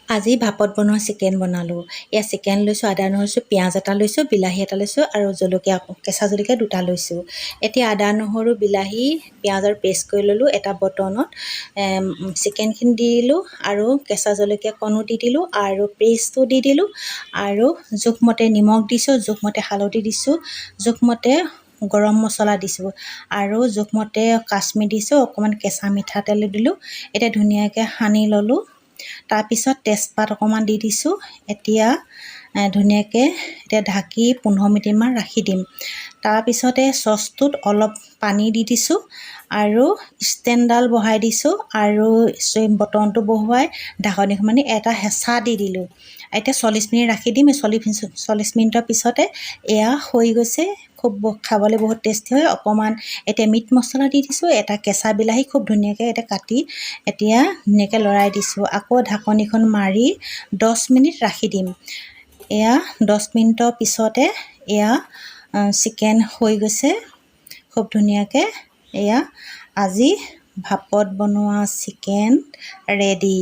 আজি ভাপত বনোৱা চিকেন বনালোঁ। এয়া চিকেন লৈছোঁ, আদা নহৰু পিঁয়াজ এটা লৈছোঁ, বিলাহী এটা লৈছোঁ আৰু জলকীয়া কেঁচা জলকীয়া দুটা লৈছোঁ। এতিয়া আদা নহৰু বিলাহী পিঁয়াজৰ পেষ্ট কৰি ল'লোঁ এটা বটনত। চিকেনখিনি দি দিলোঁ আৰু কেঁচা জলকীয়া কণো দি দিলোঁ আৰু পেষ্টটো দি দিলোঁ আৰু জোখমতে নিমখ দিছোঁ, জোখমতে হালধি দিছোঁ, জোখমতে গৰম মছলা দিছোঁ আৰু জোখমতে কাশ্মীৰ দিছোঁ, অকণমান কেঁচা মিঠাতেল দিলোঁ। এতিয়া ধুনীয়াকৈ সানি ল'লোঁ। তাৰপিছত তেজপাত অকণমান দি দিছোঁ। এতিয়া ধুনীয়াকৈ ঢাকি 15 মিনিটমান ৰাখি দিম। তাৰপিছতে চচটোত অলপ পানী দি দিছোঁ আৰু ষ্টেণ্ডডাল বহাই দিছোঁ আৰু বটনটো বহুৱাই ঢাকনিখন মাৰি এটা হেঁচা দি দিলোঁ। এতিয়া 40 মিনিট ৰাখি দিম। 40 মিনিটৰ পিছতে এয়া হৈ গৈছে। খুব খাবলৈ বহুত টেষ্টি হয়। অকণমান এতিয়া মিট মছলা দি দিছোঁ, এটা কেঁচা বিলাহী খুব ধুনীয়াকৈ এতিয়া কাটি এতিয়া ধুনীয়াকৈ লৰাই দিছোঁ। আকৌ ঢাকনিখন মাৰি 10 মিনিট ৰাখি দিম। এয়া 10 মিনিটৰ পিছতে এয়া চিকেন হৈ গৈছে খুব ধুনীয়াকৈ। এয়া আজি ভাপত বনোৱা চিকেন ৰেডি।